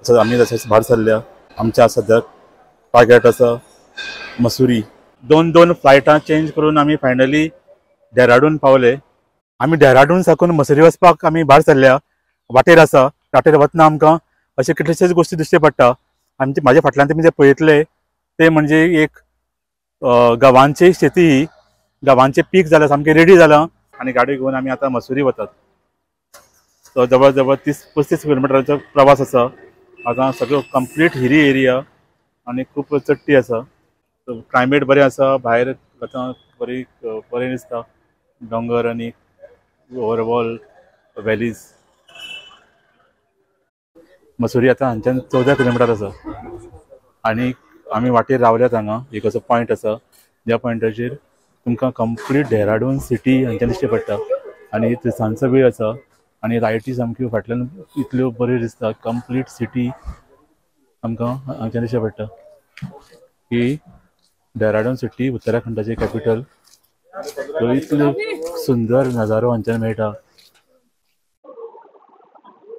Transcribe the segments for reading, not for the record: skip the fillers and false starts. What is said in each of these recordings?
असं आम्ही तसेच भायर सरल्या. आमच्या सद्याक टार्गेट आसा मसुरी. दोन फ्लायटां चेंज करून आमी फायनली डेहराडून पावले. आमी डेहराडून साकून मसुरी वचपाक आमी भायर सरल्या. वाटेर आसा, वाटेर वतना आमकां अशे कितलेशेच गोश्टी दिश्टी पडटा. म्हाज्या फाटल्यान तुमी जे पळयतले ते म्हणजे एक गंवांची शेती. ही गंवांचे पीक जालां, सामकें रेडी जालां आनी गाडी घेवन आमी आतां मसुरी वतात. तो जवळ जवळ 30-35 किलोमिटराचो प्रवास आसा. आतां सगळो कंप्लीट हिरी एरिया आनी खूब चडटी आसा. क्लायमेट बरें आसा. भायर आतां बरें दिसता. दोंगर आनी ओवरऑल व्हॅलीज. मसुरी आतां हांगच्यान 14 किलोमिटर आसा आनी आमी वाटेर रावल्यात. हांगा एक असो पॉयंट आसा ज्या पॉयंटाचेर तुमकां कंप्लीट डेहराडून सिटी हांगच्यान दिश्टी पडटा आनी सांजचो वेळ आसा आनी लायटी सामक्यो फाटल्यान इतल्यो बऱ्यो दिसता. कंप्लीट सिटी आमकां हांगच्यान दिश्टी पडटा. ही डेहराडून सिटी उत्तराखंडाची कॅपिटल. इतलो सुंदर नजारो हांगच्यान मेळटा.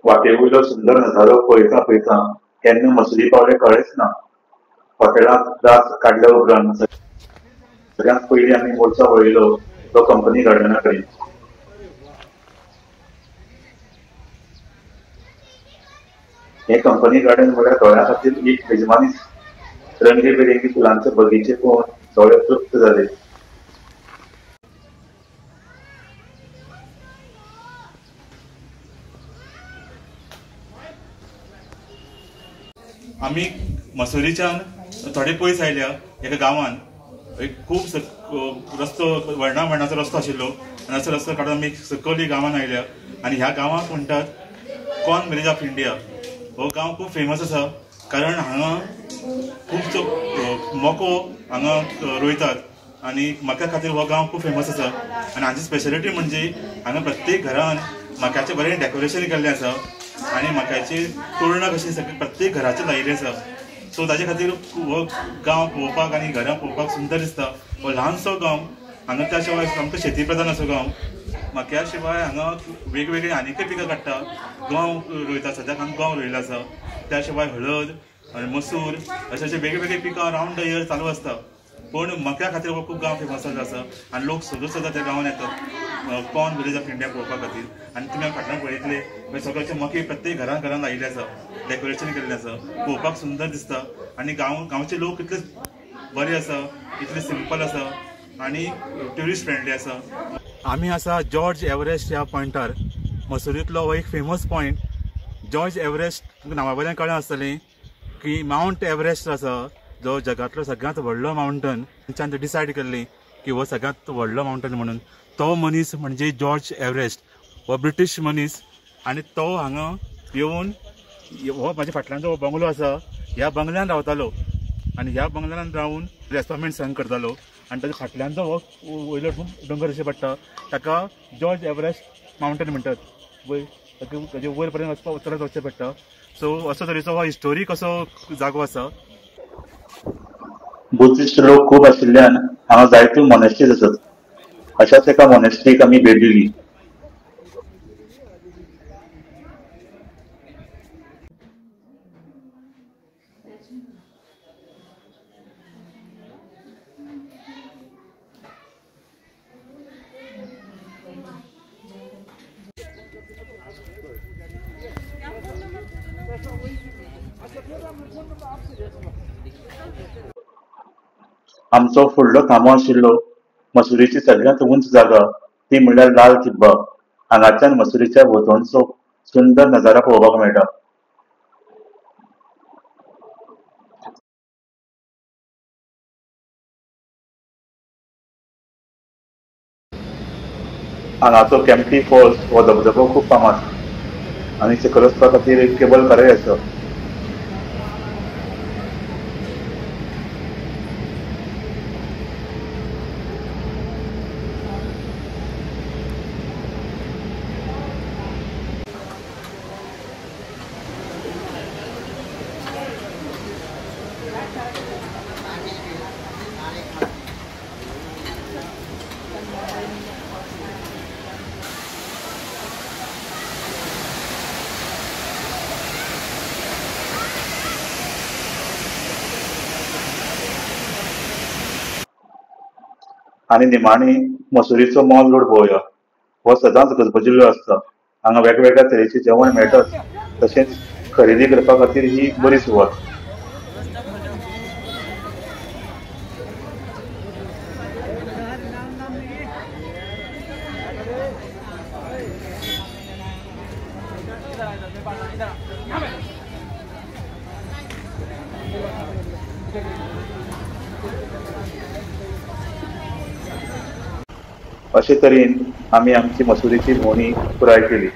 वाटेवयलो सुंदर नजारो पळयता पळयता केन्ना मसुरी पावले कळ्ळेच ना. हॉटेलांत रात काडल्या उपरांत सगळ्यांत पयलीं आमी मोर्चा वळयलो तो कंपनी गार्डना कडेन. हे कंपनी गार्डन म्हळ्यार दोळ्यां खातीर एक मेजमानीच. रंगीबेरंगी फुलांचे बगीचे पळोवन दोळे तृप्त जाले. आमी मसुरीच्यान थोडे पयस आयल्या एका गांवान. खूब रस्तो वर्णाचो रस्तो आशिल्लो आनी असो रस्तो काडून आमी सकयली गांवान आयल्या आनी ह्या गांवाक म्हणटात कॉर्न विलेज ऑफ इंडिया. हो गांव खूब फेमस आसा कारण हांगा खूब मको हांगा रोयतात आनी मक्या खातीर हो गांव खूब फेमस आसा. आनी हांची स्पेशलिटी म्हणजे हांगा प्रत्येक घरान मक्याचें बरें डेकोरेशन केल्लें आसा आनी मक्याची तोरणां कशी सगळी प्रत्येक घराचेर लायिल्ली आसा. सो ताचे खातीर हो गांव पळोवपाक आनी घरां पळोवपाक सुंदर दिसता. हो ल्हानसो गांव. हांगा त्या शिवाय सामको शेती प्रधान असो गांव. मक्या शिवाय हांगा वेगवेगळी आनीकय पिकां काडटा. गंव रोयता, सद्याक हांगा गंव रोयिल्लो आसा. त्या शिवाय हळद आनी मसूर अशे वेगवेगळी पिकां रावंड द इयर चालू आसता. पूण मक्या खातीर हो खूब गांव फेमस आसा आनी लोक सदां त्या गांवांत येतात कॉर्न विलेज ऑफ इंडिया पळोवपा खातीर. आनी तुमी फाटल्यान पळयतले सगळ्याचे मके प्रत्येक घरान लायिल्ले आसा, डेकोरेशन केल्लें आसा. पळोवपाक सुंदर दिसता आनी गांवचे लोक इतले बरे आसा, इतले सिंपल आसा आनी ट्युरिस्ट फ्रेंडली आसा. आमी आसा जॉर्ज एव्हरेस्ट ह्या पॉयंटार. मसुरींतलो हो एक फेमस पॉयंट. जॉर्ज एव्हरेस्ट तुमकां नांवा वयल्यान कळ्ळें आसतलें की माउंट एव्हरेस्ट आसा जो जगांतलो सगळ्यांत व्हडलो माउंटन. तांच्यान डिसायड केल्लें की हो सगळ्यांत व्हडलो माउंटन म्हणून. तो मनीस म्हणजे जॉर्ज एव्हरेस्ट. हो ब्रिटीश मनीस आनी तो हांगा येवन हो म्हाज्या फाटल्यान जो बंगलो आसा ह्या बंगल्यान रावतालो आनी ह्या बंगल्यान रावन रेस्टॉरंट रन करतालो. आनी ताच्या फाटल्यान जो हो वयलो दोंगर अशें पडटा ताका जॉर्ज एव्हरेस्ट माउंटन म्हणटात. ताचे वयर पर्यंत वचपाक चलत वचचें पडटा. सो असो तरेचो हो हिस्टोरीक असो जागो आसा. बुद्धिस्ट लोक खूब आशिल्ल्यान हांगा जायत्यो मॉनेस्ट्रीज आसात. अशाच एका मॉनेस्ट्रीक आमी भेट दिली. आमचो फुडलो थांबो आशिल्लो मसुरीची सगळ्यांत उंच जागा ती म्हणल्यार लाल किब्बा. हांगाच्यान मसुरीच्या भोंवतणचो सुंदर नजारा पळोवपाक मेळटा. हांगाचो कॅम्प्टी फॉल्स हो धबधबो खूब फामाद आनी सकयल वचपा खातीर एक केबल कारय आसा. आनी निमाणी मसुरीचो मॉल रोड पळोवया. हो सदांच गजबजिल्लो आसता. हांगा वेगवेगळ्या तरेचे जेवण मेळटात. तशेंच खरेदी करपा खातीर ही एक बरी सुवात. अशे तरेन आमी आमची मसुरीची भोंवडी पुराय केली.